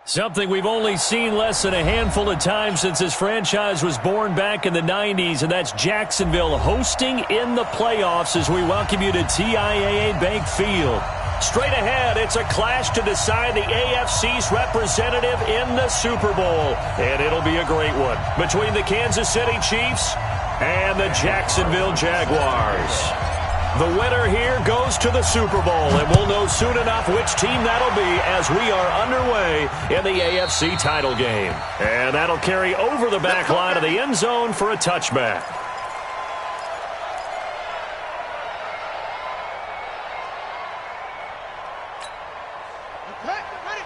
Something we've only seen less than a handful of times since this franchise was born back in the 90s, and that's Jacksonville hosting in the playoffs as we welcome you to TIAA Bank Field. Straight ahead, it's a clash to decide the AFC's representative in the Super Bowl, and it'll be a great one between the Kansas City Chiefs and the Jacksonville Jaguars. The winner here goes to the Super Bowl, and we'll know soon enough which team that'll be as we are underway in the AFC title game. And that'll carry over the back line of the end zone for a touchback. Ready?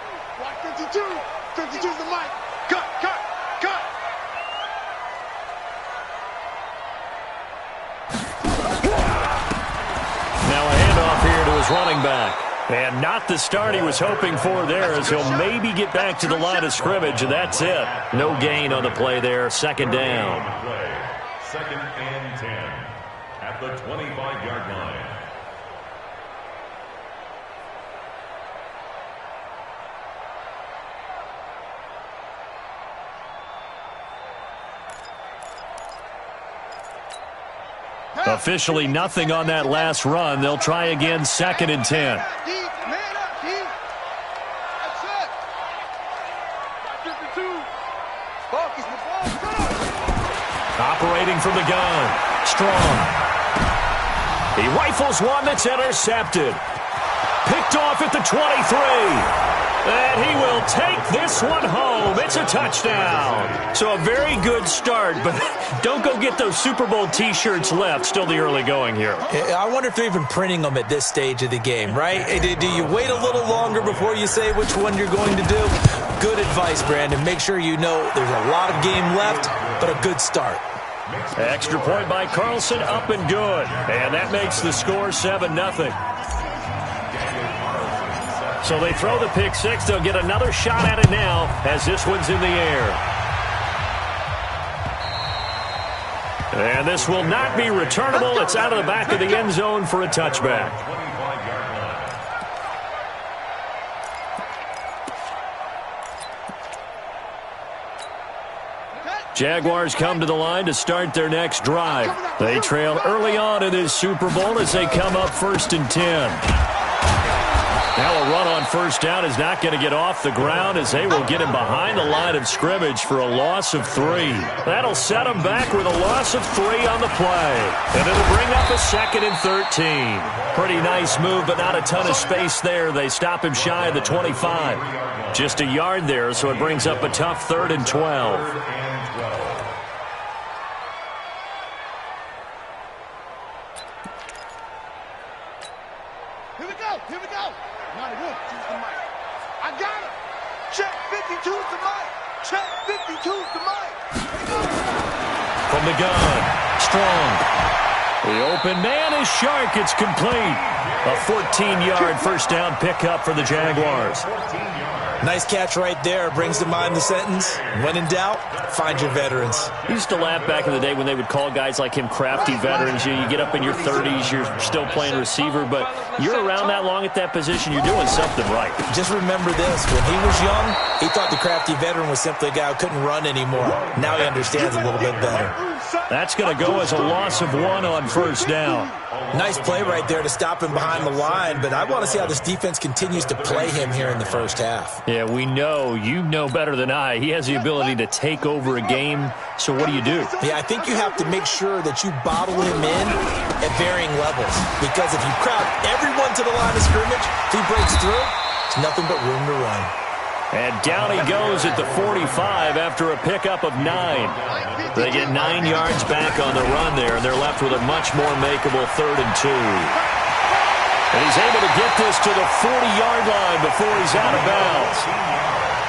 52. 52's the mic. Cut. Now a handoff here to his running back. And not the start he was hoping for there, as he'll maybe get back to the line of scrimmage, and that's it. No gain on the play there, second down. Second and 10 at the 25-yard line. Officially nothing on that last run. They'll try again, second and 10. Man up, D. That's it. 52. Focus the ball. Operating from the gun. Strong. He rifles one that's intercepted. Picked off at the 23. And he will take this one home. It's a touchdown. So a very good start, but don't go get those Super Bowl T-shirts left. Still the early going here. I wonder if they're even printing them at this stage of the game, right? Do you wait a little longer before you say which one you're going to do? Good advice, Brandon. Make sure you know there's a lot of game left, but a good start. Extra point by Carlson, up and good. And that makes the score 7-0. So they throw the pick six. They'll get another shot at it now as this one's in the air. And this will not be returnable. It's out of the back of the end zone for a touchback. Jaguars come to the line to start their next drive. They trail early on in this Super Bowl as they come up 1st and 10. Now a run on first down is not going to get off the ground as they will get him behind the line of scrimmage for a loss of 3. That'll set him back with a loss of 3 on the play. And it'll bring up a 2nd and 13. Pretty nice move, but not a ton of space there. They stop him shy of the 25. Just a yard there, so it brings up a tough 3rd and 12. Here we go. 91, choose the mic. I got him. Check 52's the mic. Check 52's the mic. From the gun, Strong. The open man is Shark. It's complete. A 14-yard first down pickup for the Jaguars. Nice catch right there. Brings to mind the sentence, when in doubt, find your veterans. We used to laugh back in the day when they would call guys like him crafty veterans. You get up in your 30s, you're still playing receiver, but you're around that long at that position, you're doing something right. Just remember this. When he was young, he thought the crafty veteran was simply a guy who couldn't run anymore. Now he understands a little bit better. That's going to go as a loss of 1 on first down. Nice play right there to stop him behind the line, but I want to see how this defense continues to play him here in the first half. Yeah, we know. You know better than I. He has the ability to take over a game, so what do you do? Yeah, I think you have to make sure that you bottle him in at varying levels, because if you crowd everyone to the line of scrimmage, if he breaks through, it's nothing but room to run. And down he goes at the 45 after a pickup of 9. They get 9 yards back on the run there, and they're left with a much more makeable 3rd and 2. And he's able to get this to the 40-yard line before he's out of bounds.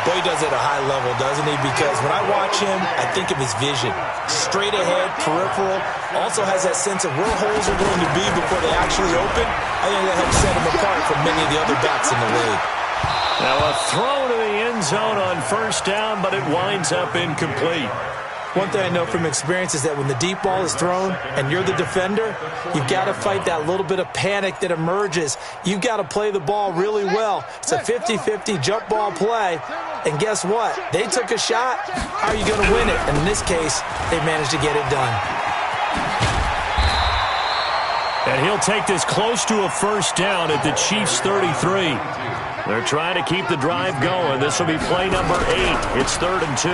Boy, he does it at a high level, doesn't he? Because when I watch him, I think of his vision. Straight ahead, peripheral, also has that sense of where holes are going to be before they actually open. I think that helps set him apart from many of the other backs in the league. Now a throw to the end zone on first down, but it winds up incomplete. One thing I know from experience is that when the deep ball is thrown and you're the defender, you've got to fight that little bit of panic that emerges. You've got to play the ball really well. It's a 50-50 jump ball play. And guess what? They took a shot. How are you going to win it? And in this case, they managed to get it done. And he'll take this close to a first down at the Chiefs' 33. They're trying to keep the drive going. This will be play number 8. It's 3rd and 2.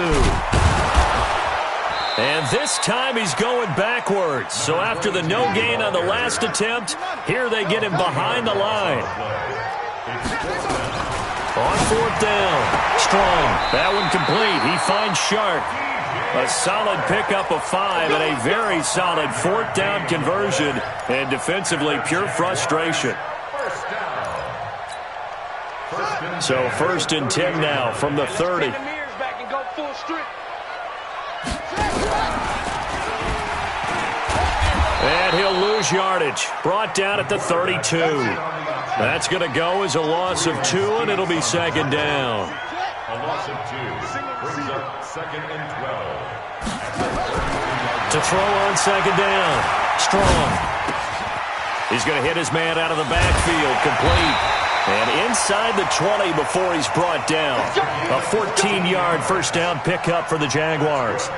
And this time he's going backwards. So after the no gain on the last attempt, here they get him behind the line. On 4th down. Strong. That one complete. He finds Sharp. A solid pickup of 5 and a very solid 4th down conversion. And defensively, pure frustration. So 1st and 10 now from the 30. And he'll lose yardage. Brought down at the 32. That's going to go as a loss of 2, and it'll be 2nd down. A loss of 2 brings up 2nd and 12. To throw on 2nd down. Strong. He's going to hit his man out of the backfield. Complete. And inside the 20 before he's brought down. A 14-yard first down pickup for the Jaguars.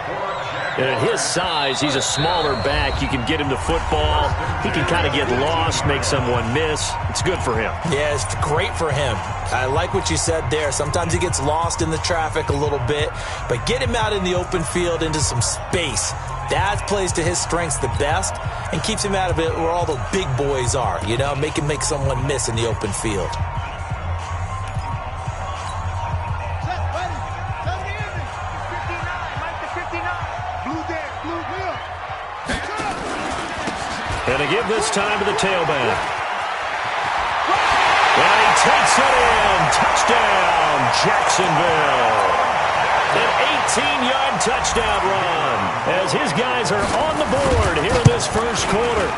And at his size, he's a smaller back. You can get him to football. He can kind of get lost, make someone miss. It's good for him. Yeah, it's great for him. I like what you said there. Sometimes he gets lost in the traffic a little bit, but get him out in the open field into some space. That plays to his strengths the best and keeps him out of it where all the big boys are, you know, make someone miss in the open field. And to give this time to the tailback. And he takes it in. Touchdown, Jacksonville. An 18-yard touchdown run as his guys are on the board here in this first quarter.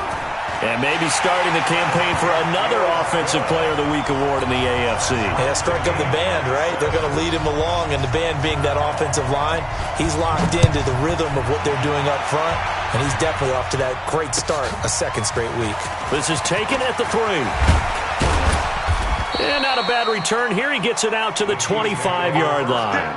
And maybe starting the campaign for another Offensive Player of the Week award in the AFC. Yeah, strike up the band, right? They're going to lead him along, and the band being that offensive line, he's locked into the rhythm of what they're doing up front, and he's definitely off to that great start, a 2nd straight week. This is taken at the 3. And not a bad return here. He gets it out to the 25-yard line.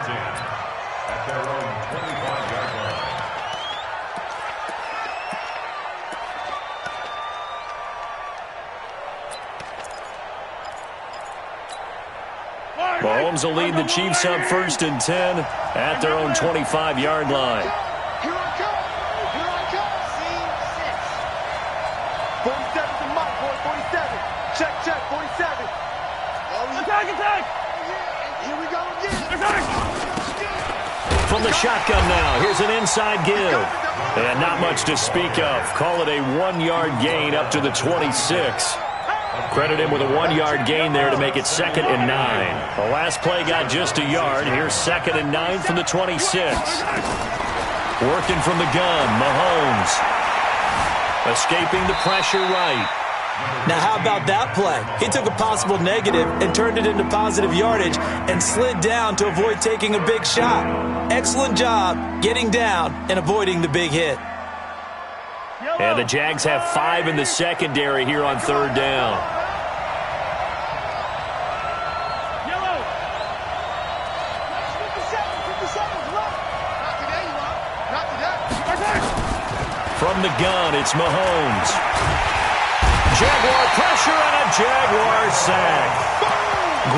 Mahomes will lead the Chiefs up 1st and 10 at their own 25-yard line. Here I come. Here I come. Scene 6. 47 to Mike, boy. 47. Check, 47. Attack. Here we go again. From the shotgun now, here's an inside give. And not much to speak of. Call it a 1-yard gain up to the 26. Credit him with a 1-yard gain there to make it 2nd and 9. The last play got just a yard. Here's 2nd and 9 from the 26. Working from the gun, Mahomes. Escaping the pressure right. Now, how about that play? He took a possible negative and turned it into positive yardage and slid down to avoid taking a big shot. Excellent job getting down and avoiding the big hit. And the Jags have 5 in the secondary here on 3rd down. From the gun, it's Mahomes. Jaguar pressure and a Jaguar sack.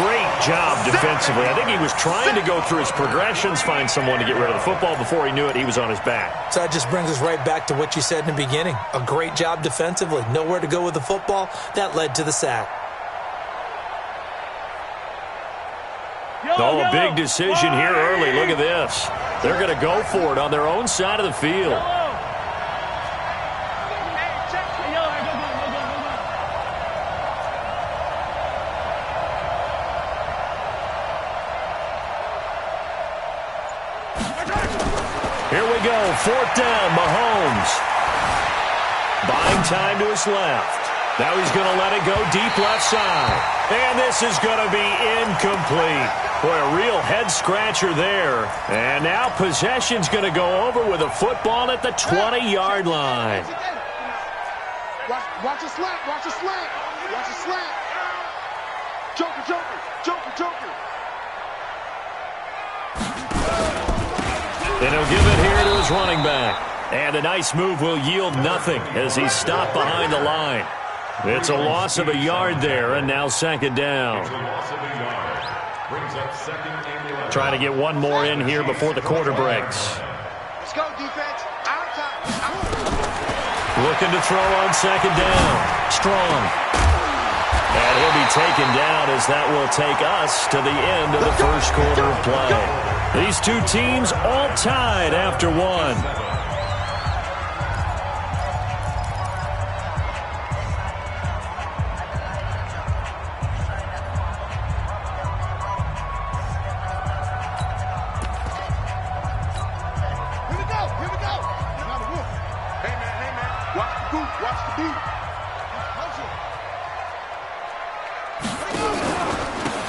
Great job defensively. I think he was trying to go through his progressions, find someone to get rid of the football. Before he knew it, he was on his back. So that just brings us right back to what you said in the beginning. A great job defensively. Nowhere to go with the football. That led to the sack. Oh, a big decision here early. Look at this. They're going to go for it on their own side of the field. Here we go, 4th down, Mahomes. Buying time to his left. Now he's going to let it go deep left side. And this is going to be incomplete. Boy, a real head-scratcher there. And now possession's going to go over with a football at the 20-yard line. Watch a slant. Watch a slant. Watch a slant. Joker, joker, joker, joker. And he'll give it here to his running back. And a nice move will yield nothing as he's stopped behind the line. It's a loss of a yard there, and now second down. Trying to get one more in here before the quarter breaks. Let's go, defense. Out of time. Looking to throw on second down. Strong. And he'll be taken down as that will take us to the end of the first quarter of play. These two teams all tied after one.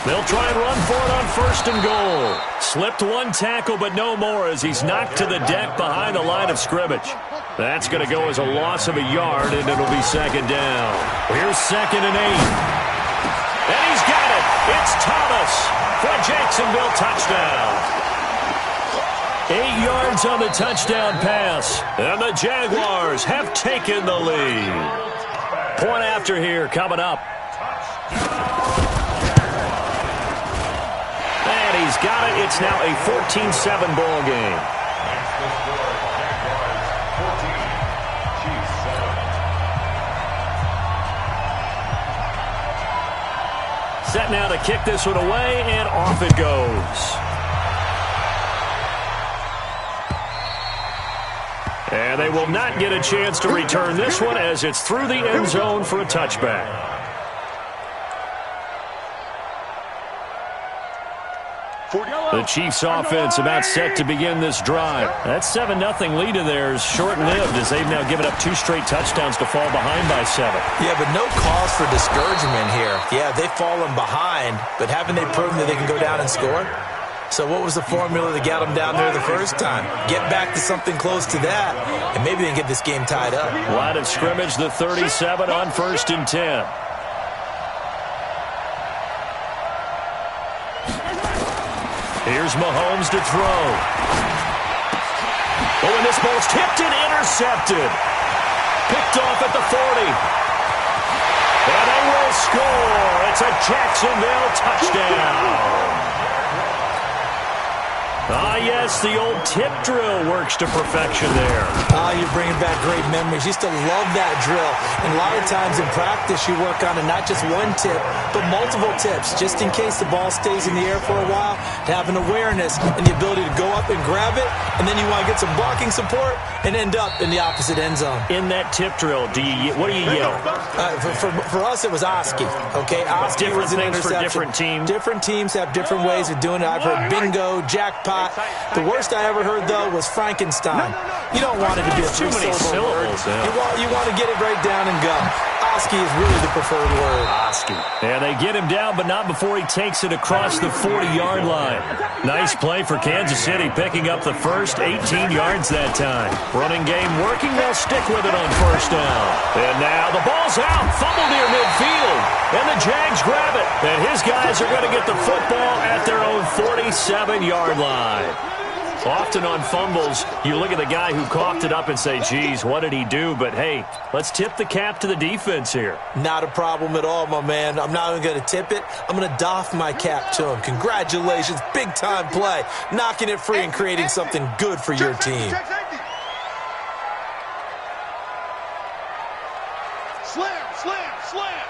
They'll try and run for it on first and goal. Slipped one tackle, but no more as he's knocked to the deck behind the line of scrimmage. That's going to go as a loss of a yard, and it'll be second down. Here's 2nd and 8. And he's got it. It's Thomas for a Jacksonville touchdown. 8 yards on the touchdown pass, and the Jaguars have taken the lead. Point after here coming up. And he's got it. It's now a 14-7 ball game. Set now to kick this one away, and off it goes. And they will not get a chance to return this one as it's through the end zone for a touchback. The Chiefs offense about set to begin this drive. That 7-0 lead of theirs short-lived as they've now given up 2 straight touchdowns to fall behind by 7. Yeah, but no cause for discouragement here. Yeah, they've fallen behind, but haven't they proven that they can go down and score? So what was the formula that got them down there the first time? Get back to something close to that, and maybe they can get this game tied up. Line of scrimmage, the 37 on 1st and 10. Here's Mahomes to throw. Oh, and this ball's tipped and intercepted. Picked off at the 40. And they will score. It's a Jacksonville touchdown. Ah, yes, the old tip drill works to perfection there. Ah, you're bringing back great memories. Used to love that drill. And a lot of times in practice, you work on it, not just one tip, but multiple tips, just in case the ball stays in the air for a while, to have an awareness and the ability to go up and grab it, and then you want to get some blocking support and end up in the opposite end zone. In that tip drill, what do you yell? For us, it was Oski, okay? Oski was an interception. For different teams. Different teams have different ways of doing it. I've heard bingo, jackpot. The worst I ever heard, though, was Frankenstein. You don't want it to be a too many syllables. Yeah. You want to get it right down and go. Oski is really the preferred word. Oski. Yeah, they get him down, but not before he takes it across the 40-yard line. Nice play for Kansas City, picking up the first 18 yards that time. Running game working, they'll stick with it on first down. And now the ball's out, fumble near midfield. And the Jags grab it. And his guys are going to get the football at their own 47-yard line. Often on fumbles, you look at the guy who coughed it up and say, geez, what did he do? But, hey, let's tip the cap to the defense here. Not a problem at all, my man. I'm not even going to tip it. I'm going to doff my cap to him. Congratulations. Big-time play. Knocking it free and creating something good for your team. Slam, slam, slam.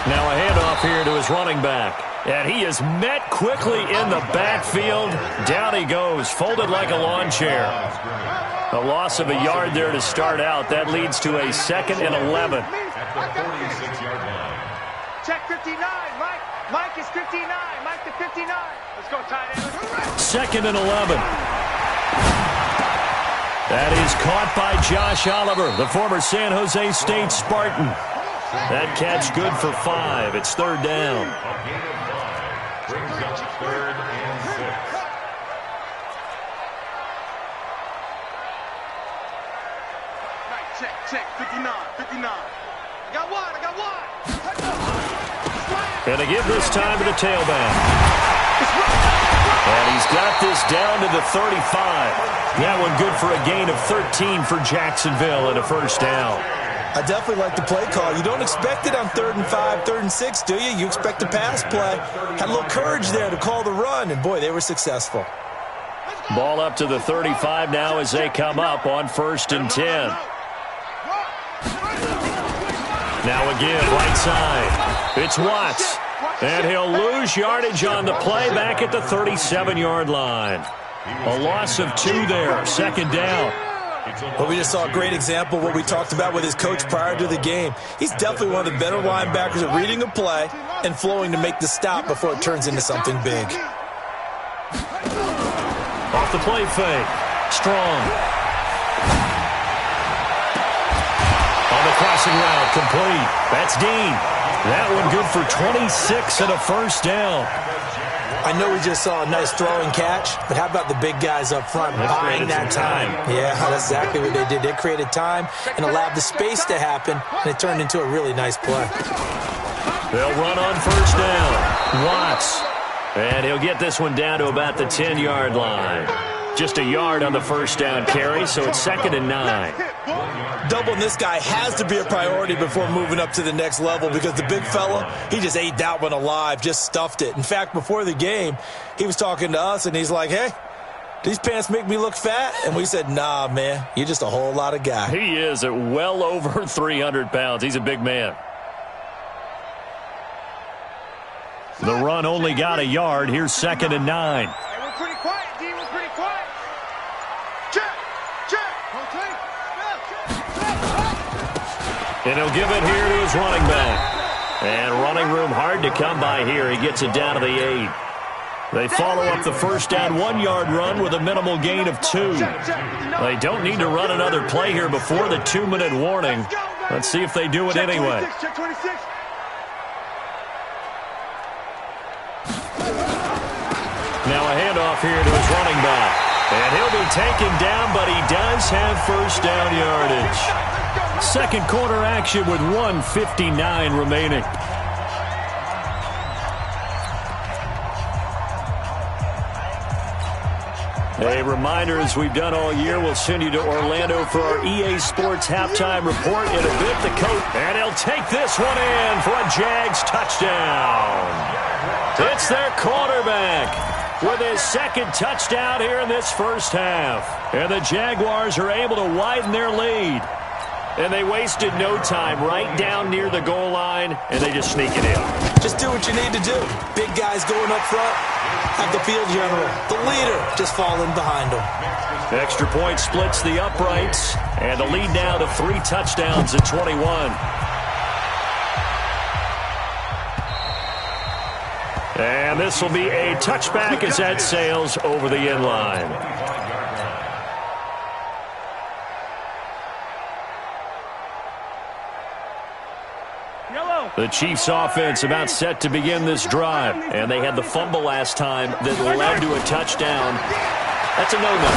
Now a handoff here to his running back. And he is met quickly in the backfield. Down he goes, folded like a lawn chair. A loss of a yard there to start out. That leads to a 2nd and 11. At the 46-yard line. Check 59, Mike. Mike is 59. Mike to 59. Let's go, tight end. 2nd and 11. That is caught by Josh Oliver, the former San Jose State Spartan. That catch good for 5. It's third down. A gain of 5 brings up 3rd and 6. Check, 59. I got wide. And they give this time to the tailback. And he's got this down to the 35. That one good for a gain of 13 for Jacksonville and a first down. I definitely like the play call. You don't expect it on 3rd and 5, 3rd and 6, do you? You expect a pass play. Had a little courage there to call the run, and boy, they were successful. Ball up to the 35 now as they come up on 1st and 10. Now again, right side. It's Watts. And he'll lose yardage on the play back at the 37-yard line. A loss of 2 there, 2nd down. Well, we just saw a great example of what we talked about with his coach prior to the game. He's definitely one of the better linebackers at reading a play and flowing to make the stop before it turns into something big. Off the play fake. Strong. On the crossing route, complete. That's Dean. That one good for 26 and a first down. I know we just saw a nice throwing catch, but how about the big guys up front buying that time? Yeah, that's exactly what they did. They created time and allowed the space to happen, and it turned into a really nice play. They'll run on first down. Watts. And he'll get this one down to about the 10-yard line. Just a yard on the first down carry, so it's 2nd and 9. Doubling this guy has to be a priority before moving up to the next level because the big fella, he just ate that one alive, just stuffed it. In fact, before the game, he was talking to us, and he's like, hey, these pants make me look fat? And we said, nah, man, you're just a whole lot of guy. He is at well over 300 pounds. He's a big man. The run only got a yard. Here's 2nd and 9. Hey, we're pretty quiet, D. We're pretty quiet. Check. Okay. And he'll give it here to his running back. And running room hard to come by here. He gets it down to the 8. They follow up the first down 1-yard run with a minimal gain of 2. They don't need to run another play here before the 2-minute warning. Let's see if they do it anyway. Check 26. Now a handoff here to his running back. And he'll be taken down, but he does have first down yardage. Second quarter action with 1:59 remaining. A reminder, as we've done all year, we'll send you to Orlando for our EA Sports halftime report in a bit. The coach, and he'll take this one in for a Jags touchdown. It's their quarterback with his 2nd touchdown here in this first half. And the Jaguars are able to widen their lead. And they wasted no time right down near the goal line, and they just sneak it in. Just do what you need to do. Big guys going up front. Have the field general, the leader, just falling behind them. Extra point splits the uprights, and the lead now to 3 touchdowns at 21. And this will be a touchback as that sails over the end line. The Chiefs offense about set to begin this drive, and they had the fumble last time that led to a touchdown. That's a no-no.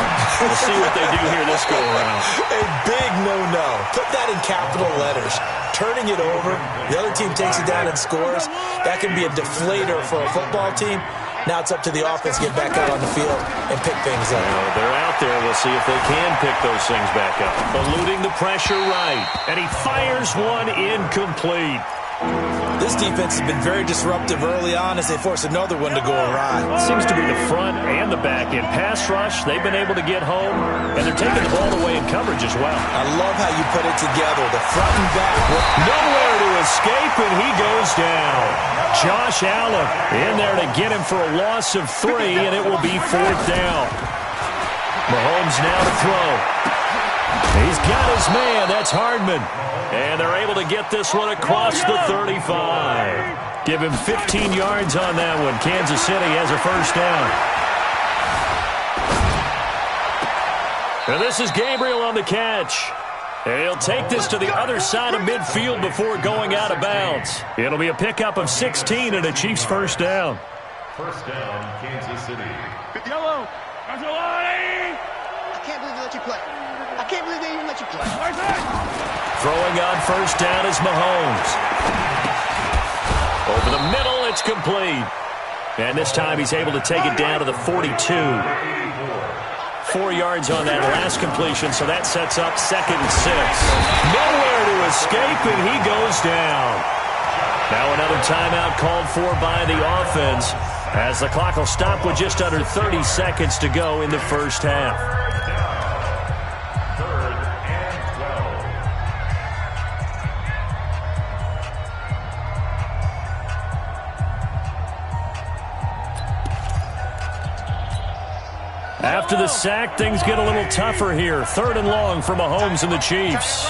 We'll see what they do here this go-around. A big no-no. Put that in capital letters. Turning it over, the other team takes it down and scores. That can be a deflator for a football team. Now it's up to the offense to get back out on the field and pick things up. Well, they're out there. We'll see if they can pick those things back up. Eluding the pressure right, and he fires one incomplete. This defense has been very disruptive early on as they force another one to go awry. Seems to be the front and the back end. Pass rush, they've been able to get home, and they're taking the ball away in coverage as well. I love how you put it together, the front and back. Nowhere to escape, and he goes down. Josh Allen in there to get him for a loss of 3, and it will be 4th down. Mahomes now to throw. He's got his man. That's Hardman. And they're able to get this one across the 35. Give him 15 yards on that one. Kansas City has a first down. And this is Gabriel on the catch. And he'll take this to the other side of midfield before going out of bounds. It'll be a pickup of 16 and a Chiefs first down. First down, Kansas City. Yellow. I can't believe they let you play. I can't believe they even let you play. Throwing on first down is Mahomes. Over the middle, it's complete. And this time he's able to take it down to the 42. 4 yards on that last completion, so that sets up 2nd and 6. Nowhere to escape, and he goes down. Now another timeout called for by the offense, as the clock will stop with just under 30 seconds to go in the first half. After the sack, things get a little tougher here. 3rd and long for Mahomes and the Chiefs.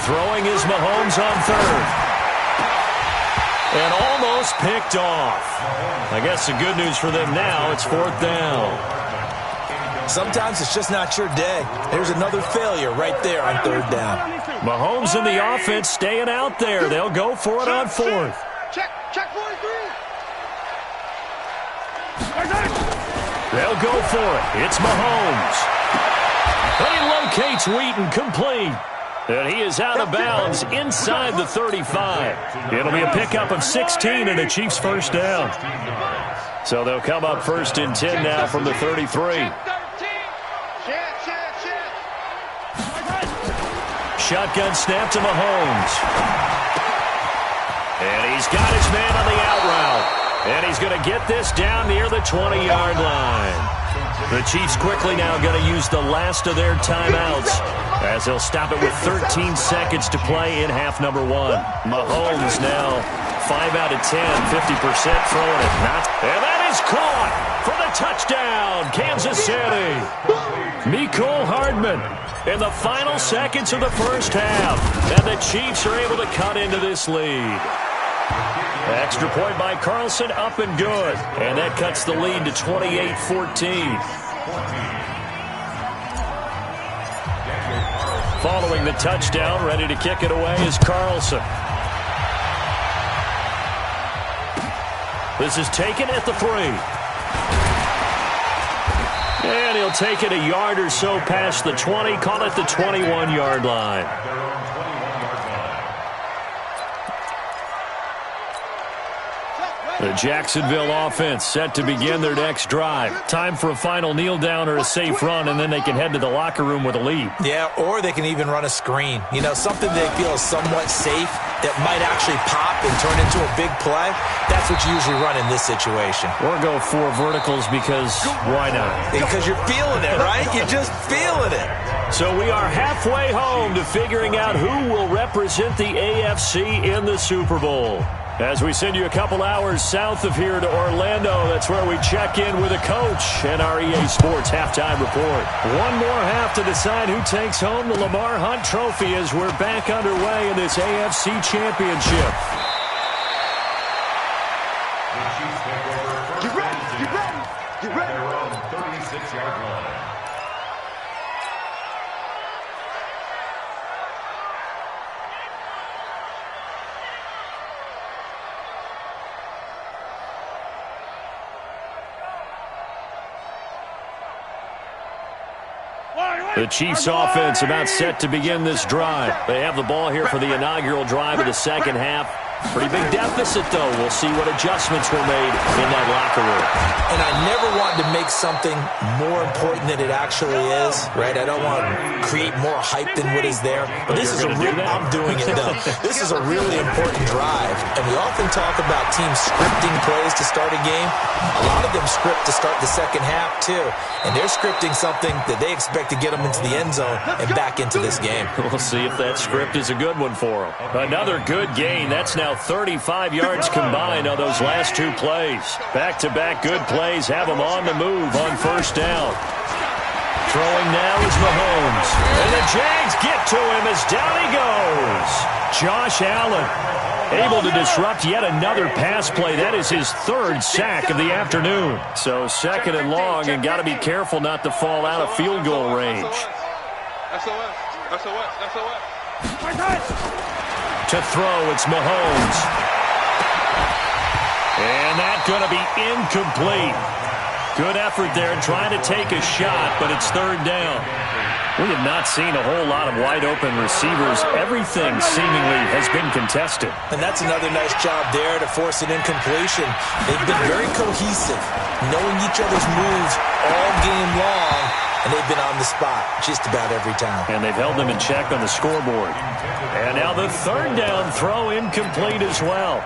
Throwing is Mahomes on 3rd. And almost picked off. I guess the good news for them now, it's 4th down. Sometimes it's just not your day. There's another failure right there on 3rd down. Mahomes and the offense staying out there. They'll go for it on 4th. Check 43. They'll go for it. It's Mahomes. And he locates Wheaton complete. And he is out of bounds inside the 35. It'll be a pickup of 16 and a Chiefs first down. So they'll come up 1st and 10 now from the 33. Shotgun snap to Mahomes. And he's got his man on the out route. And he's going to get this down near the 20-yard line. The Chiefs quickly now going to use the last of their timeouts, as they'll stop it with 13 seconds to play in half number 1. Mahomes now 5 out of 10, 50% throwing it. And that is caught for the touchdown, Kansas City. Mecole Hardman in the final seconds of the first half. And the Chiefs are able to cut into this lead. Extra point by Carlson, up and good. And that cuts the lead to 28-14. Following the touchdown, ready to kick it away is Carlson. This is taken at the 3. And he'll take it a yard or so past the 20, call it the 21-yard line. The Jacksonville offense set to begin their next drive. Time for a final kneel down or a safe run, and then they can head to the locker room with a lead. Yeah, or they can even run a screen. You know, something they feel is somewhat safe that might actually pop and turn into a big play. That's what you usually run in this situation. Or go 4 verticals because why not? Because you're feeling it, right? You're just feeling it. So we are halfway home to figuring out who will represent the AFC in the Super Bowl. As we send you a couple hours south of here to Orlando, that's where we check in with a coach and our EA Sports halftime report. One more half to decide who takes home the Lamar Hunt Trophy as we're back underway in this AFC Championship. Get ready, get ready, get ready. Their own 36-yard line. The Chiefs offense about set to begin this drive. They have the ball here for the inaugural drive of the second half. Pretty big deficit, though. We'll see what adjustments were made in that locker room. And I never wanted to make something more important than it actually is, right? I don't want to create more hype than what is there. But this is a real, I'm doing it though. This is a really important drive. And we often talk about teams scripting plays to start a game. A lot of them script to start the second half, too. And they're scripting something that they expect to get them into the end zone and back into this game. We'll see if that script is a good one for them. Another good gain. That's now 35 yards combined on those last 2 plays. Back-to-back good plays have them on the move on first down. Throwing now is Mahomes. And the Jags get to him as down he goes. Josh Allen. Able to disrupt yet another pass play. That is his third sack of the afternoon. So second and long, and got to be careful not to fall out of field goal range. To throw, it's Mahomes. And that's going to be incomplete. Good effort there trying to take a shot, but it's third down. We have not seen a whole lot of wide-open receivers. Everything seemingly has been contested. And that's another nice job there to force an incompletion. They've been very cohesive, knowing each other's moves all game long, and they've been on the spot just about every time. And they've held them in check on the scoreboard. And now the third down throw incomplete as well.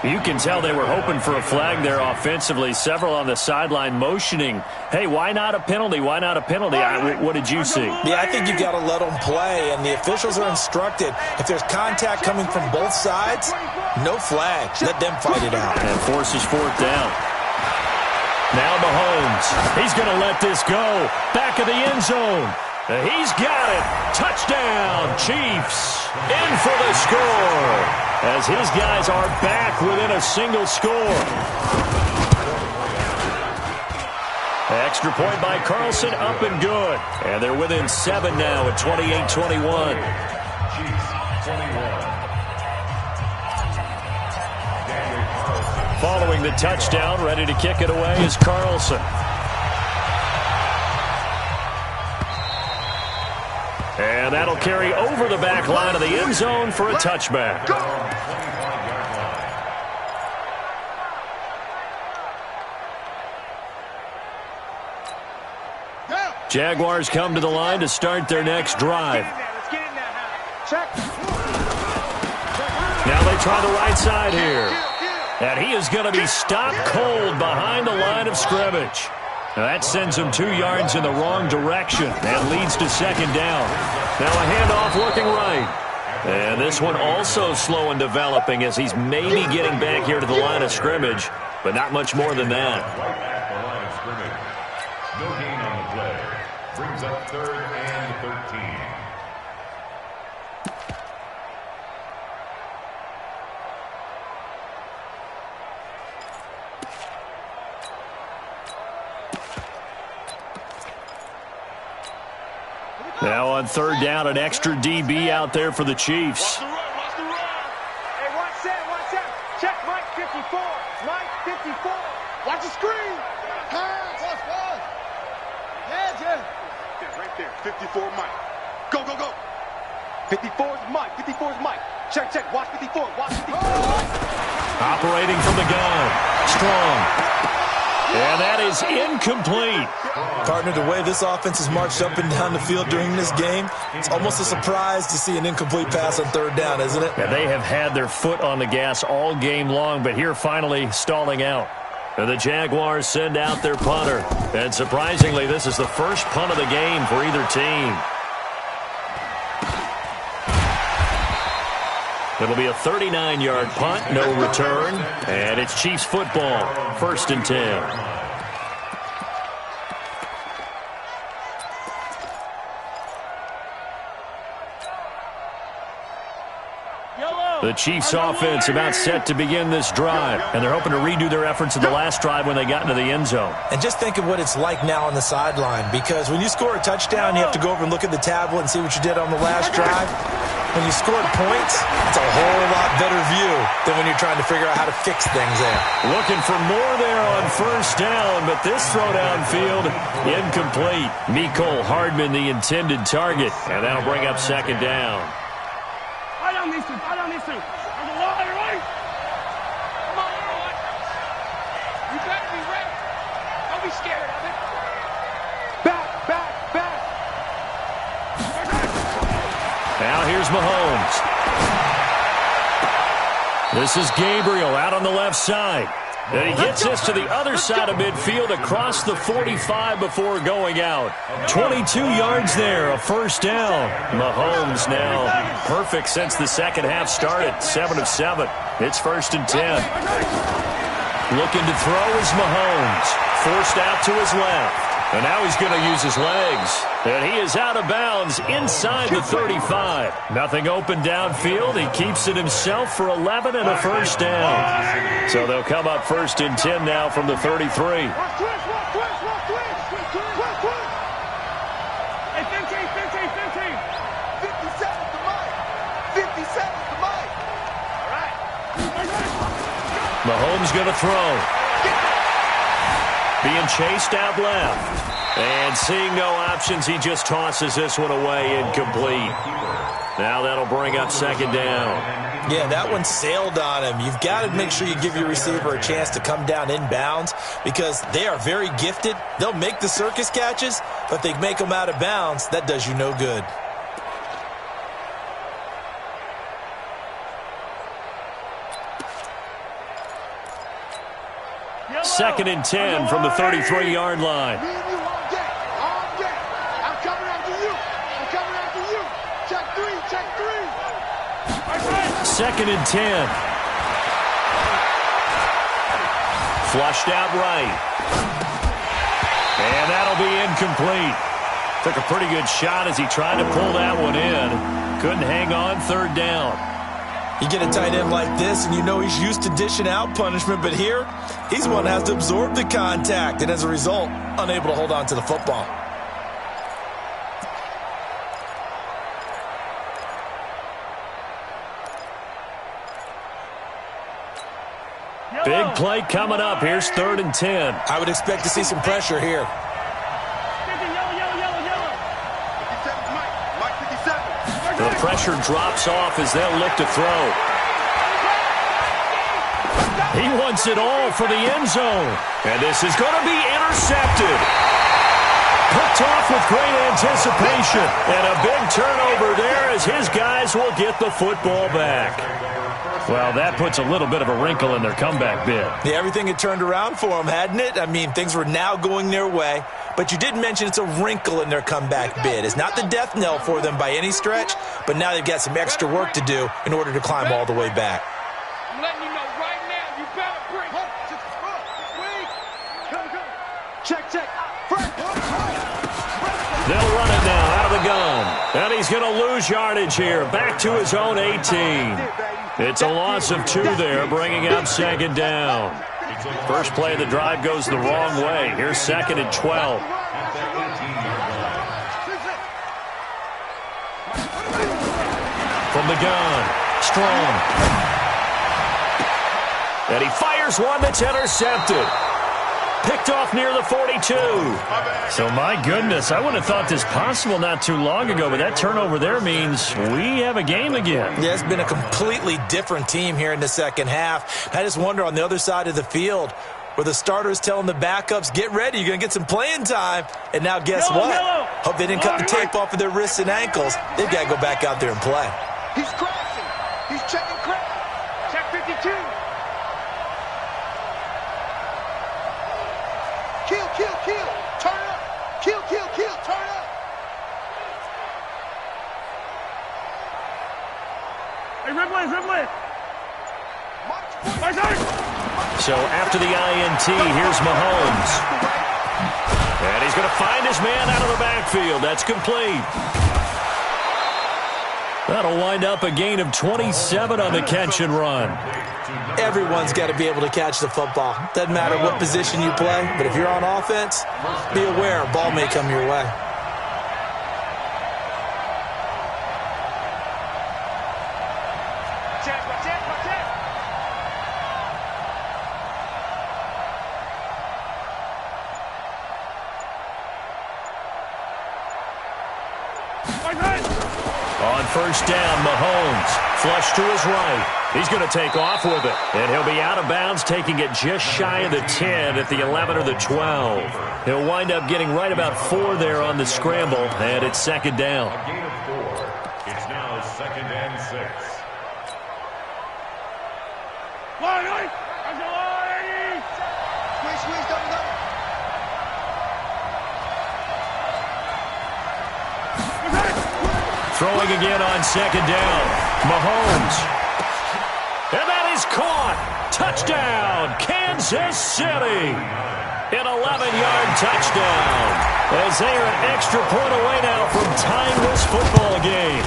You can tell they were hoping for a flag there offensively. Several on the sideline motioning, hey, why not a penalty? Why not a penalty? What did you see? Yeah, I think you've got to let them play, and the officials are instructed. If there's contact coming from both sides, no flag. Let them fight it out. And forces fourth down. Now Mahomes. He's going to let this go. Back of the end zone. He's got it. Touchdown, Chiefs. In for the score. As his guys are back within a single score. Extra point by Carlson, up and good. And they're within 7 now at 28-21. Following the touchdown, ready to kick it away is Carlson. And that'll carry over the back line of the end zone for a touchback. Jaguars come to the line to start their next drive. Now they try the right side here. And he is going to be stopped cold behind the line of scrimmage. Now that sends him 2 yards in the wrong direction and leads to second down. Now a handoff looking right. And this one also slow in developing as he's maybe getting back here to the line of scrimmage, but not much more than that. Right at the line of scrimmage. No gain on the play. Brings up 3rd and 13. Now on 3rd down, an extra DB out there for the Chiefs. Hey, watch that. Check Mike 54. Mike 54. Watch the screen. Pass. Yeah, right there. 54 Mike. Go. 54 is Mike. Check. Watch 54. Operating from the gun. Strong. And that is incomplete. Partner, the way this offense has marched up and down the field during this game, it's almost a surprise to see an incomplete pass on 3rd down, isn't it? Yeah, they have had their foot on the gas all game long, but here finally stalling out. And the Jaguars send out their punter. And surprisingly, this is the first punt of the game for either team. It'll be a 39-yard punt, no return. And it's Chiefs football, 1st and 10. The Chiefs offense about set to begin this drive, and they're hoping to redo their efforts in the last drive when they got into the end zone. And just think of what it's like now on the sideline, because when you score a touchdown, you have to go over and look at the tablet and see what you did on the last drive. When you scored points, it's a whole lot better view than when you're trying to figure out how to fix things there. Looking for more there on 1st down, but this throw downfield incomplete. Mecole Hardman the intended target, and that'll bring up 2nd down. I don't need to. I'm a liar, right? Come on, Roy. You better be ready. Don't be scared of it. Back. Now here's Mahomes. This is Gabriel out on the left side. And he gets this to the other side of midfield across the 45 before going out. 22 yards there, a 1st down. Mahomes now perfect since the second half started, 7 of 7. It's 1st and 10. Looking to throw is Mahomes. Forced out to his left. And now he's going to use his legs. And he is out of bounds inside the 35. Nothing open downfield. He keeps it himself for 11 and a first down. So they'll come up 1st and 10 now from the 33. Mahomes going to throw. Being chased out left. And seeing no options, he just tosses this one away incomplete. Now that'll bring up 2nd down. Yeah, that one sailed on him. You've got to make sure you give your receiver a chance to come down inbounds because they are very gifted. They'll make the circus catches, but if they make them out of bounds, that does you no good. Second and 10 from the 33-yard line. I'm coming after you. I'm coming after you. Check 3, check 3. 2nd and 10. Flushed out right. And that'll be incomplete. Took a pretty good shot as he tried to pull that one in. Couldn't hang on 3rd down. You get a tight end like this, and you know he's used to dishing out punishment, but here, he's the one that has to absorb the contact, and as a result, unable to hold on to the football. Big play coming up. Here's 3rd and 10. I would expect to see some pressure here. The pressure drops off as they'll look to throw. He wants it all for the end zone. And this is going to be intercepted. Picked off with great anticipation. And a big turnover there as his guys will get the football back. Well, that puts a little bit of a wrinkle in their comeback bid. Yeah, everything had turned around for them, hadn't it? I mean, things were now going their way. But you did mention it's a wrinkle in their comeback bid. It's not the death knell for them by any stretch, but now they've got some extra work to do in order to climb all the way back. I'm letting you know right now, you better bring. Check, check. They'll run it now out of the gun. And he's going to lose yardage here. Back to his own 18. It's a loss of 2 there, bringing up 2nd down. First play of the drive goes the wrong way. Here's 2nd and 12. From the gun, Strong. And he fires one that's intercepted. Picked off near the 42. So, my goodness, I wouldn't have thought this possible not too long ago, but that turnover there means we have a game again. Yeah, it's been a completely different team here in the second half. I just wonder on the other side of the field where the starters telling the backups, get ready, you're going to get some playing time. And now guess what? Hope they didn't cut the tape off of their wrists and ankles. They've got to go back out there and play. He's crashing. He's checking crash. Check 52. Kill, kill, kill. Turn up. Kill, kill, kill. Turn up. Hey, Ripley, Ripley. So after the INT, here's Mahomes. And he's going to find his man out of the backfield. That's complete. That'll wind up a gain of 27 on the catch and run. Everyone's got to be able to catch the football. Doesn't matter what position you play, but if you're on offense, be aware a ball may come your way. On first down, Mahomes. Flush to his right. He's going to take off with it. And he'll be out of bounds, taking it just shy of the 10 at the 11 or the 12. He'll wind up getting right about 4 there on the scramble, and it's 2nd down. A gain of 4. It's now 2nd and 6. Squeeze, squeeze, double, double. Throwing again on 2nd down. Mahomes. And that is caught. Touchdown, Kansas City. An 11-yard touchdown. As they are an extra point away now from tying this football game.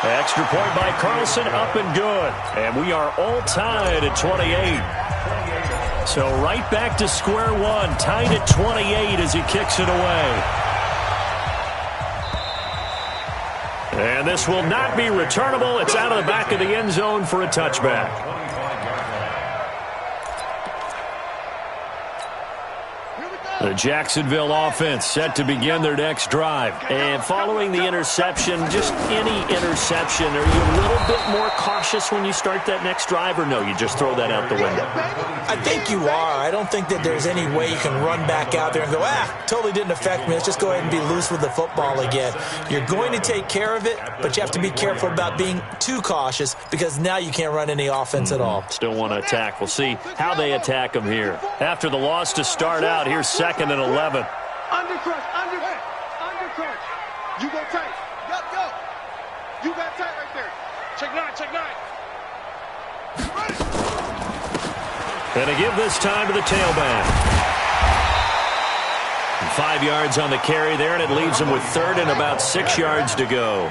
Extra point by Carlson, up and good. And we are all tied at 28. So right back to square one, tied at 28 as he kicks it away. And this will not be returnable. It's out of the back of the end zone for a touchback. The Jacksonville offense set to begin their next drive. And following the interception, just any interception, are you a little bit more cautious when you start that next drive, or no, you just throw that out the window? I think you are. I don't think that there's any way you can run back out there and go, totally didn't affect me. Let's just go ahead and be loose with the football again. You're going to take care of it, but you have to be careful about being too cautious because now you can't run any offense at all. Still want to attack. We'll see how they attack them here. After the loss to start out, here's 2nd and 11. Undercrush. You go tight. Go. You got tight right there. Check nine. And to give this time to the tailback. And 5 yards on the carry there, and it leaves them with 3rd and about 6 yards to go.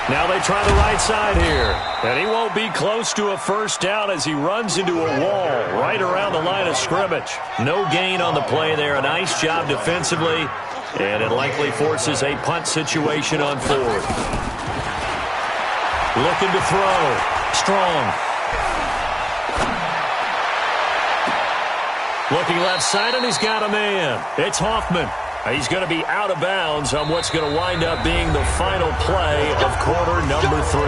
Now they try the right side here. And he won't be close to a first down as he runs into a wall right around the line of scrimmage. No gain on the play there. A nice job defensively. And it likely forces a punt situation on 4th. Looking to throw. Strong. Looking left side, and he's got a man. It's Hoffman. He's going to be out of bounds on what's going to wind up being the final play of quarter number 3.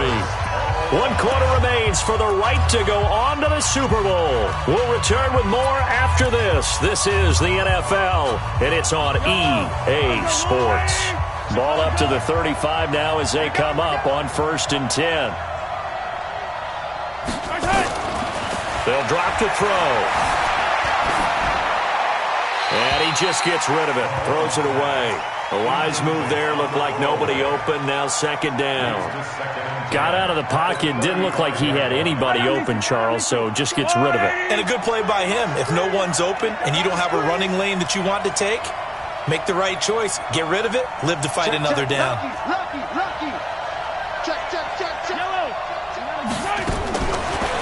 1 quarter remains for the right to go on to the Super Bowl. We'll return with more after this. This is the NFL, and it's on EA Sports. Ball up to the 35 now as they come up on 1st and 10. They'll drop to throw. And he just gets rid of it, throws it away. A wise move there, looked like nobody open, now 2nd down. Got out of the pocket, didn't look like he had anybody open, Charles, so just gets rid of it. And a good play by him. If no one's open and you don't have a running lane that you want to take, make the right choice, get rid of it, live to fight another down. Lucky. Check.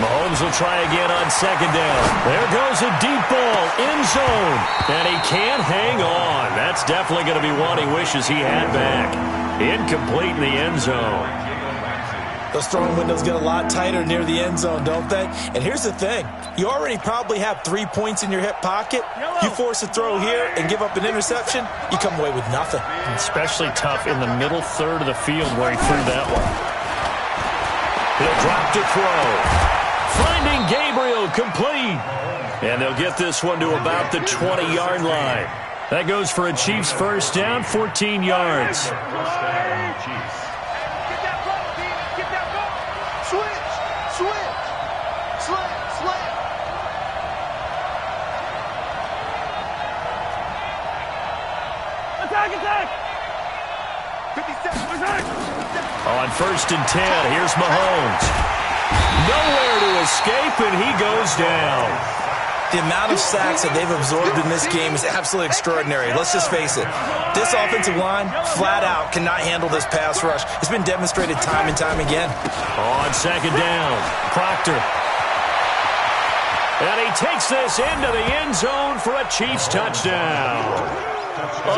Mahomes will try again on 2nd down. There goes a deep ball, end zone, and he can't hang on. That's definitely going to be one he wishes he had back. Incomplete in the end zone. Those throwing windows get a lot tighter near the end zone, don't they? And here's the thing. You already probably have 3 points in your hip pocket. You force a throw here and give up an interception, you come away with nothing. Especially tough in the middle third of the field where he threw that one. He'll drop to throw. Finding Gabriel, complete. And they'll get this one to about the 20-yard line. That goes for a Chiefs first down, 14 yards. Get that ball. Switch. Slant. Attack. 57. On 1st and 10, here's Mahomes. Nowhere to escape, and he goes down. The amount of sacks that they've absorbed in this game is absolutely extraordinary. Let's just face it. This offensive line, flat out, cannot handle this pass rush. It's been demonstrated time and time again. On 2nd down, Proctor. And he takes this into the end zone for a Chiefs touchdown.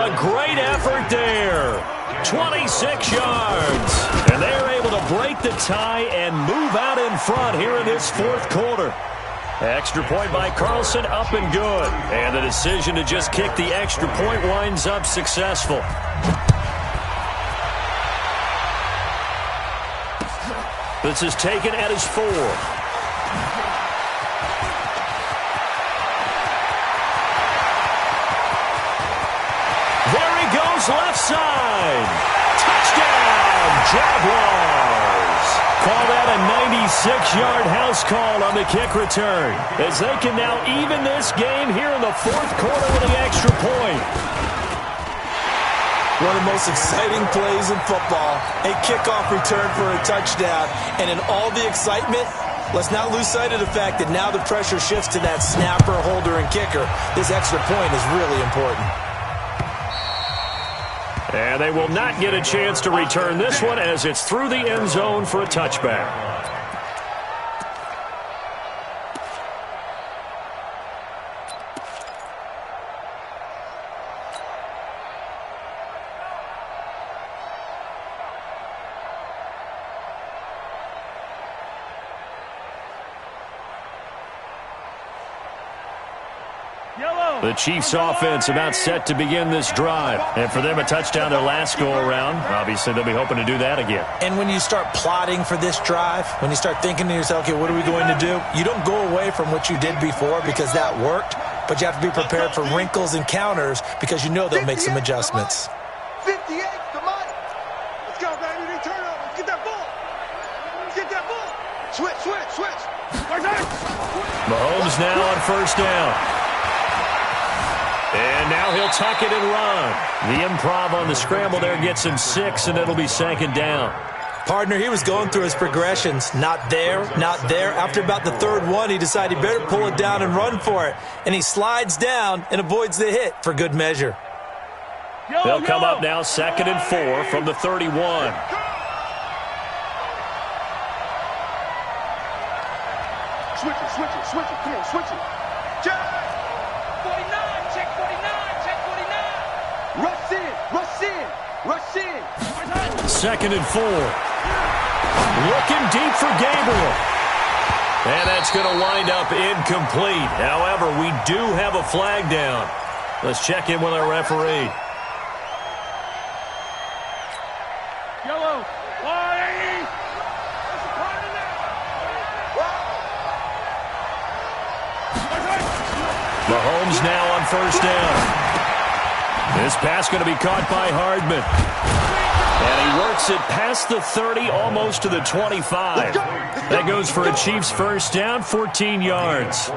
A great effort there. 26 yards. And they're able to break the tie and move out in front here in this 4th quarter. Extra point by Carlson, up and good. And the decision to just kick the extra point winds up successful. This is taken at his 4. There he goes, left side. Touchdown, Jaguars. Call that a 96-yard house call on the kick return, as they can now even this game here in the 4th quarter with the extra point. One of the most exciting plays in football, a kickoff return for a touchdown, and in all the excitement, Let's not lose sight of the fact that now the pressure shifts to that snapper, holder, and kicker. This extra point is really important. And they will not get a chance to return this one as it's through the end zone for a touchback. The Chiefs offense about set to begin this drive. And for them, a touchdown their last go-around. Obviously, they'll be hoping to do that again. And when you start plotting for this drive, when you start thinking to yourself, okay, what are we going to do? You don't go away from what you did before because that worked, but you have to be prepared for wrinkles and counters because you know they'll make some adjustments. 58, come on. Let's go, baby. They turn over. Let's get that ball. Let's get that ball. Switch. Mahomes now on first down. And now he'll tuck it and run. The improv on the scramble there gets him 6, and it'll be second down. Partner, he was going through his progressions. Not there. After about the third one, he decided he better pull it down and run for it. And he slides down and avoids the hit for good measure. They'll come up now 2nd and 4 from the 31. Switch it. Come on, switch it. Jags. 49, check 49. Rush in. 2nd and 4. Looking deep for Gabriel. And that's going to wind up incomplete. However, we do have a flag down. Let's check in with our referee. Yellow. Mahomes now on first down. This pass going to be caught by Hardman. And he works it past the 30, almost to the 25. That goes for a Chiefs first down, 14 yards.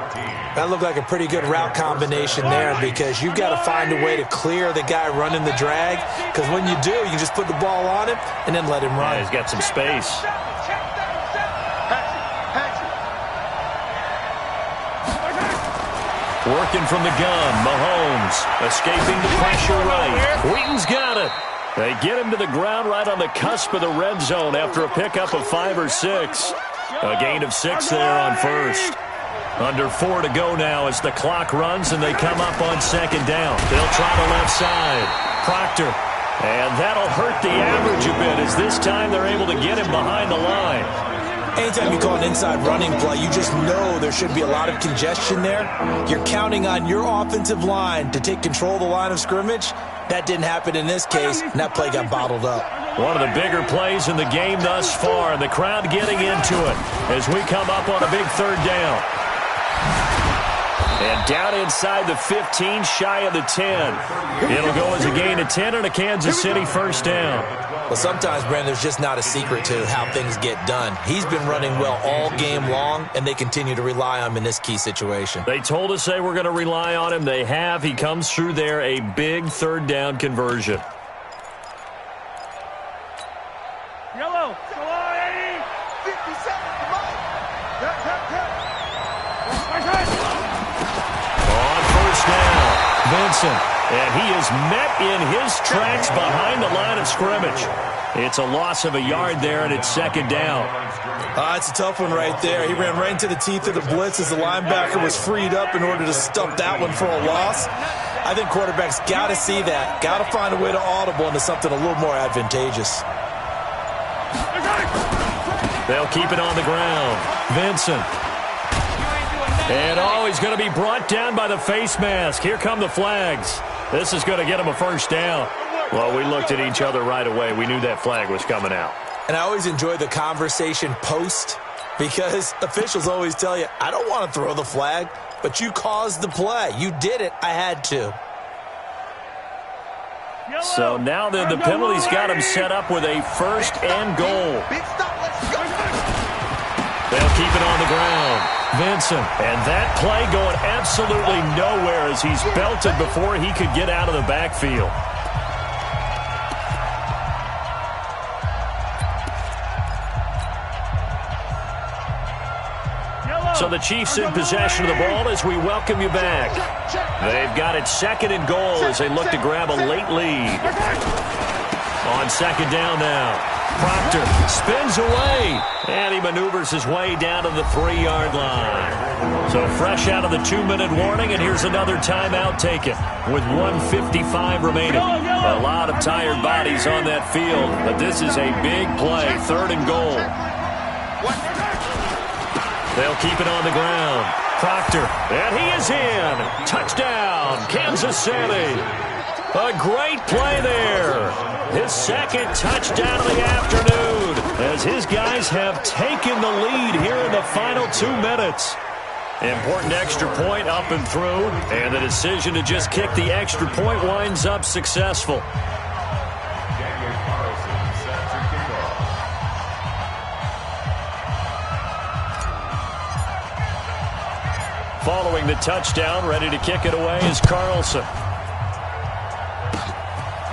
That looked like a pretty good route combination there because you've got to find a way to clear the guy running the drag, because when you do, you can just put the ball on him and then let him run. Yeah, he's got some space. Working from the gun, Mahomes escaping the pressure right. Wheaton's got it. They get him to the ground right on the cusp of the red zone after a pickup of 5 or 6. A gain of 6 there on first. Under 4 to go now as the clock runs and they come up on second down. They'll try the left side. Proctor. And that'll hurt the average a bit as this time they're able to get him behind the line. Anytime you call an inside running play, you just know there should be a lot of congestion there. You're counting on your offensive line to take control of the line of scrimmage. That didn't happen in this case, and that play got bottled up. One of the bigger plays in the game thus far, and the crowd getting into it as we come up on a big third down. And down inside the 15, shy of the 10. It'll go as a gain of 10 and a Kansas City first down. Well, sometimes, Brandon, there's just not a secret to how things get done. He's been running well all game long, and they continue to rely on him in this key situation. They told us they were going to rely on him. They have. He comes through there, a big third down conversion. Yellow. Come on, 80. 57. Come on. On first down, Vincent. And he is met in his tracks behind the line of scrimmage. It's a loss of a yard there, and it's second down. It's a tough one right there. He ran right into the teeth of the blitz as the linebacker was freed up in order to stump that one for a loss. I think quarterbacks got to see that. Got to find a way to audible into something a little more advantageous. They'll keep it on the ground. Vincent. And he's going to be brought down by the face mask. Here come the flags. This is going to get him a first down. Well, we looked at each other right away. We knew that flag was coming out. And I always enjoy the conversation post because officials always tell you, I don't want to throw the flag, but you caused the play. You did it. I had to. So now then, the penalty's got him set up with a first and goal. They'll keep it on the ground. Vincent. And that play going absolutely nowhere as he's belted before he could get out of the backfield. So the Chiefs in possession of the ball as we welcome you back. They've got it second and goal as they look to grab a late lead. On second down now. Proctor spins away, and he maneuvers his way down to the 3-yard line. So fresh out of the 2-minute warning, and here's another timeout taken with 1:55 remaining. A lot of tired bodies on that field, but this is a big play, 3rd and goal. They'll keep it on the ground. Proctor, and he is in. Touchdown, Kansas City. A great play there. His second touchdown of the afternoon as his guys have taken the lead here in the final 2 minutes. Important extra point up and through, and the decision to just kick the extra point winds up successful. Following the touchdown, ready to kick it away is Carlson.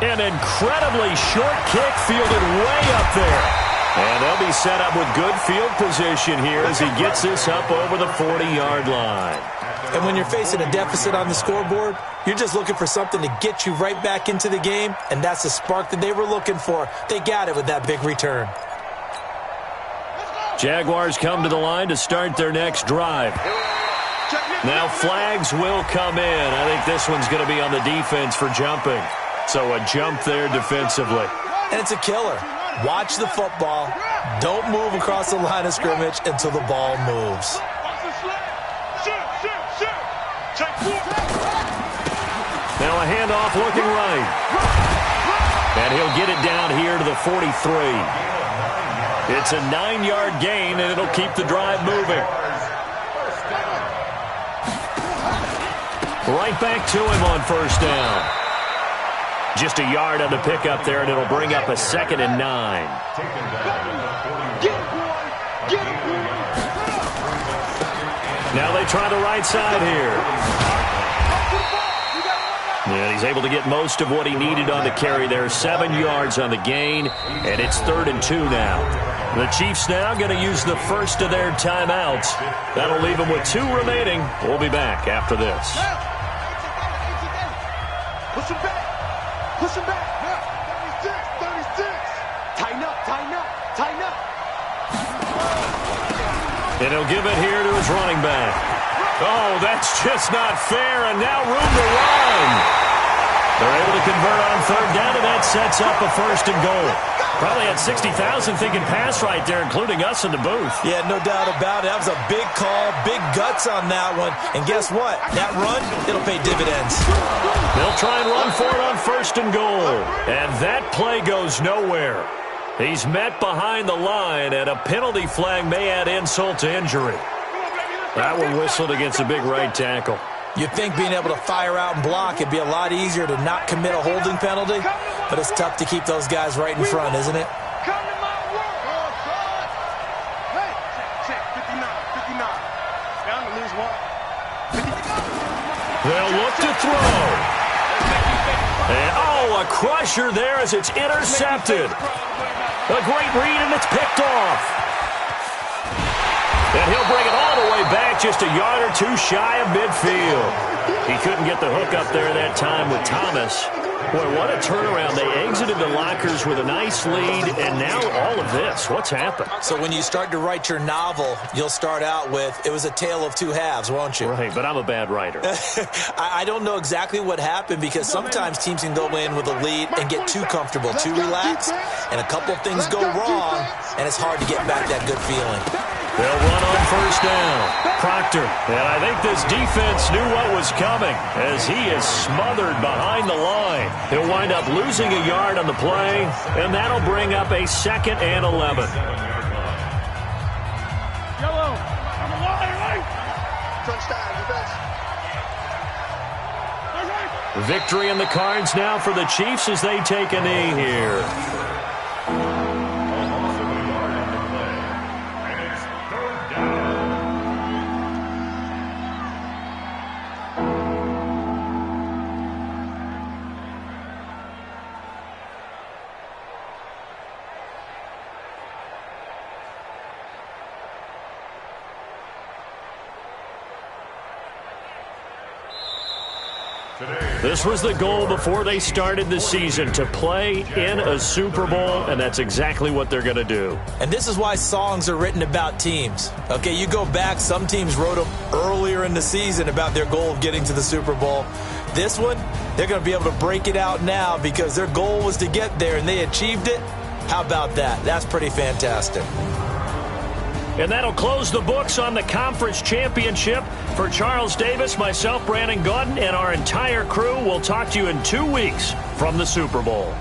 An incredibly short kick fielded way up there. And they'll be set up with good field position here as he gets this up over the 40-yard line. And when you're facing a deficit on the scoreboard, you're just looking for something to get you right back into the game, and that's the spark that they were looking for. They got it with that big return. Jaguars come to the line to start their next drive. Now flags will come in. I think this one's going to be on the defense for jumping. So a jump there defensively. And it's a killer. Watch the football. Don't move across the line of scrimmage until the ball moves. Now a handoff looking right. And he'll get it down here to the 43. It's a 9-yard gain, and it'll keep the drive moving. Right back to him on first down. Just a yard on the pickup there, and it'll bring up a 2nd and 9. Now they try the right side here. And he's able to get most of what he needed on the carry there. 7 yards on the gain, and it's 3rd and 2 now. The Chiefs now going to use the first of their timeouts. That'll leave them with 2 remaining. We'll be back after this. Push him back. Push him back. 36. Tighten up. Tighten up. And he'll give it here to his running back. Oh, that's just not fair, and now room to run. They're able to convert on 3rd down, and that sets up a 1st and goal. Probably had 60,000 thinking pass right there, including us in the booth. Yeah, no doubt about it. That was a big call, big guts on that one. And guess what? That run, it'll pay dividends. They'll try and run for it on 1st and goal. And that play goes nowhere. He's met behind the line, and a penalty flag may add insult to injury. That one whistled against a big right tackle. You'd think being able to fire out and block it'd be a lot easier to not commit a holding penalty, but it's tough to keep those guys right in front, isn't it? Come to my work. Hey, check. 59. Down to lose 1. They'll look to throw. And, oh, a crusher there as it's intercepted. A great read, and it's picked off. And he'll bring it all the way back, just a yard or 2 shy of midfield. He couldn't get the hook up there that time with Thomas. Boy, what a turnaround. They exited the lockers with a nice lead, and now all of this. What's happened? So when you start to write your novel, you'll start out with, it was a tale of 2 halves, won't you? Right, but I'm a bad writer. I don't know exactly what happened because sometimes teams can go in with a lead and get too comfortable, too relaxed, and a couple of things go wrong, and it's hard to get back that good feeling. They'll run on 1st down. Proctor, and I think this defense knew what was coming as he is smothered behind the line. He'll wind up losing a yard on the play, and that'll bring up a 2nd and 11. Yellow. On the line, right? Touchdown, defense. Victory in the cards now for the Chiefs as they take a knee here. This was the goal before they started the season, to play in a Super Bowl, and that's exactly what they're going to do. And this is why songs are written about teams. Okay, you go back, some teams wrote them earlier in the season about their goal of getting to the Super Bowl. This one, they're going to be able to break it out now because their goal was to get there, and they achieved it. How about that? That's pretty fantastic. And that'll close the books on the conference championship. For Charles Davis, myself, Brandon Gaudin, and our entire crew, we'll talk to you in 2 weeks from the Super Bowl.